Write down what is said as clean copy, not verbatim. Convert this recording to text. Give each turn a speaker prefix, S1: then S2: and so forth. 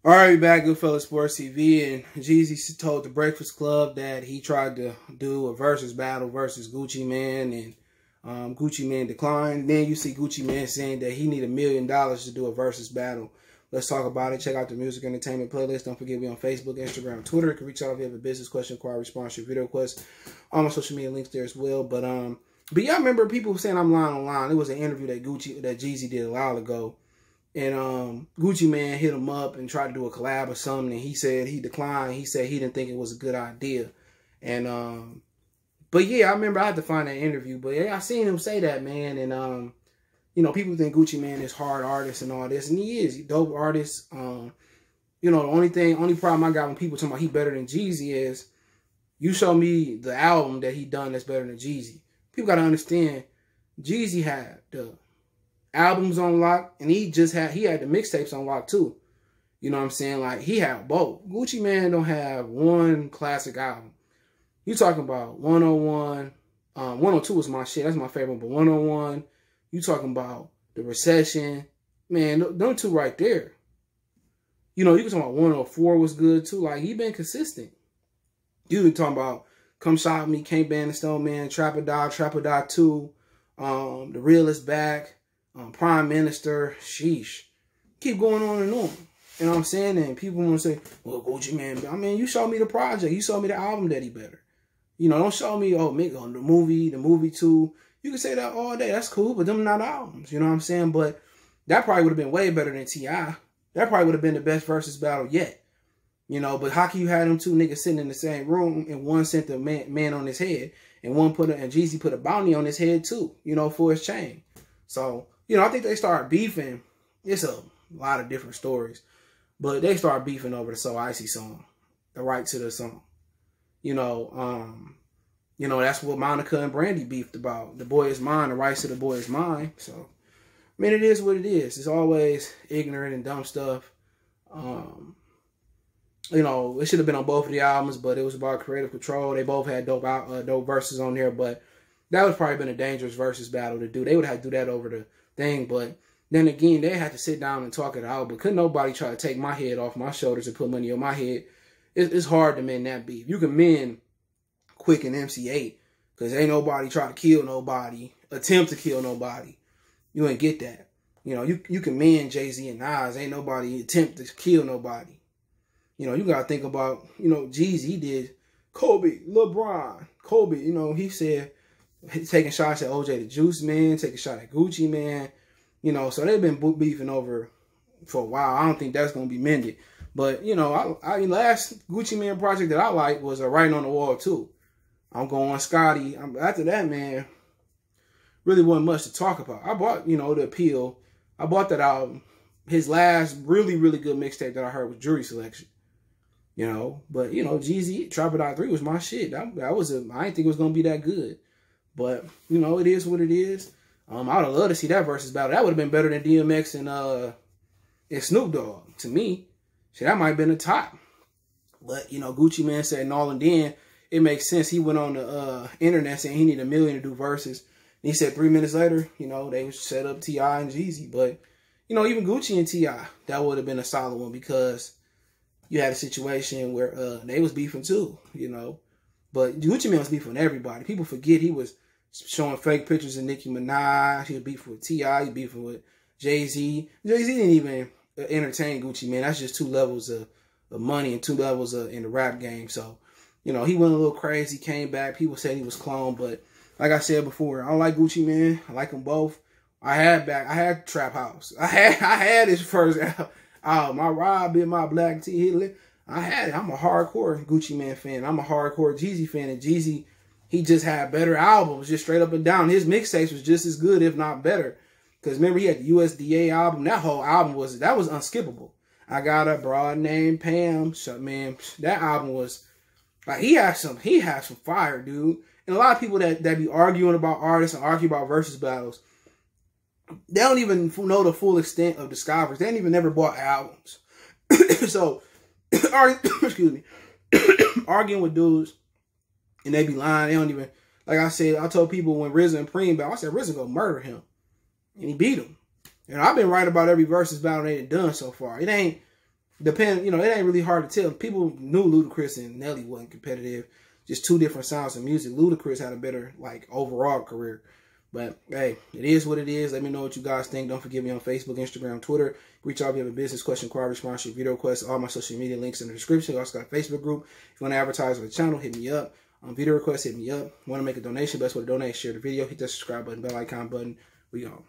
S1: All right, back Goodfellas Sports TV, and Jeezy told the Breakfast Club that he tried to do a versus battle versus Gucci Mane, and Gucci Mane declined. Then you see Gucci Mane saying that he need $1 million to do a versus battle. Let's talk about it. Check out the music entertainment playlist. Don't forget we on Facebook, Instagram, Twitter. You can reach out if you have a business question, inquiry, response, your video request. All my social media links there as well. But yeah, I remember people saying I'm lying online. It was an interview that Jeezy did a while ago. And Gucci Mane hit him up and tried to do a collab or something, and he said he declined. He said he didn't think it was a good idea. And but yeah, I remember I had to find that interview. But yeah, I seen him say that, man. And you know, people think Gucci Mane is hard artist and all this, and he is. He dope artist. You know, the only problem I got when people talking about he better than Jeezy is you show me the album that he done that's better than Jeezy. People gotta understand Jeezy had the albums on lock, and he had the mixtapes on lock too. You know what I'm saying? Like, he had both. Gucci Mane don't have one classic album. You talking about 101, 102 was my shit. That's my favorite. But 101, you talking about The Recession. Man, them two right there. You know, you can talk about 104 was good too. Like, he been consistent. You been talking about Come Shop Me, Can't Ban the Stone Man, Trap or Die 2, The Real Is Back, Prime Minister, sheesh. Keep going on and on. You know what I'm saying? And people want to say, well, Gucci Mane, I mean, you show me the project. You show me the album that he better. You know, don't show me, oh, make on the movie too. You can say that all day. That's cool, but them not albums. You know what I'm saying? But that probably would have been way better than T.I. That probably would have been the best versus battle yet. You know, but how can you have them two niggas sitting in the same room and one sent the man on his head and and Jeezy put a bounty on his head too, you know, for his chain. So, you know, I think they started beefing. It's a lot of different stories. But they started beefing over the So Icy song. The right to the song. You know, that's what Monica and Brandy beefed about. The boy is mine, the rights to the boy is mine. So, I mean, it is what it is. It's always ignorant and dumb stuff. You know, it should have been on both of the albums, but it was about creative control. They both had dope verses on there, but that would probably been a dangerous versus battle to do. They would have to do that over the thing, but then again, they had to sit down and talk it out. But couldn't nobody try to take my head off my shoulders and put money on my head. It's hard to mend that beef. You can mend Quick and MC8 because ain't nobody try to kill nobody, attempt to kill nobody. You ain't get that. You know, you can mend Jay-Z and Nas. Ain't nobody attempt to kill nobody. You know, you got to think about, you know, Jeezy, he did Kobe, LeBron, Kobe. You know, he said taking shots at OJ the Juice Man, taking a shot at Gucci Man. You know, so they've been beefing over for a while. I don't think that's going to be mended. But, you know, I last Gucci Mane project that I liked was Writing on the Wall too. I'm going Scotty. After that, man, really wasn't much to talk about. I bought, you know, The Appeal. I bought that album. His last really, really good mixtape that I heard was Jury Selection. You know, but, you know, Jeezy, Trap or Die 3 was my shit. I didn't think it was going to be that good. But, you know, it is what it is. I would have loved to see that versus battle. That would have been better than DMX and Snoop Dogg. To me, shit, that might have been the top. But, you know, Gucci Mane said no, and then it makes sense. He went on the internet saying he needed $1 million to do verses. And he said 3 minutes later, you know, they set up T.I. and Jeezy. But, you know, even Gucci and T.I., that would have been a solid one because you had a situation where they was beefing too, you know. But Gucci Mane was beefing with everybody. People forget he was showing fake pictures of Nicki Minaj. He was beefing with T.I. He beefing with Jay-Z. Jay-Z didn't even entertain Gucci Mane. That's just 2 levels of money and 2 levels in the rap game. So, you know, he went a little crazy, came back. People said he was cloned. But like I said before, I don't like Gucci Mane. I like them both. I had Trap House. I had his first album. My Rob in my black tee. I had it. I'm a hardcore Gucci Mane fan. I'm a hardcore Jeezy fan. And Jeezy, he just had better albums, just straight up and down. His mixtapes was just as good, if not better. Because remember, he had the USDA album. That whole album was unskippable. I Got a Broad Named Pam. So, man, that album was like he had some fire, dude. And a lot of people that be arguing about artists and argue about versus battles, they don't even know the full extent of discoveries. They ain't even never bought albums. So, excuse me, arguing with dudes and they be lying. They don't even, like I said, I told people when RZA and Preem battle, I said RZA gonna murder him, and he beat him. And I've been right about every versus battle they done so far. It ain't Depend, you know, it ain't really hard to tell. People knew Ludacris and Nelly wasn't competitive. Just two different sounds of music. Ludacris had a better, like, overall career. But, hey, it is what it is. Let me know what you guys think. Don't forget me on Facebook, Instagram, Twitter. Reach out if you have a business question, inquiry, response, video request. All my social media links in the description. I also got a Facebook group. If you want to advertise on the channel, hit me up. Video requests, hit me up. Want to make a donation? Best way to donate, share the video. Hit that subscribe button, bell icon button. We on.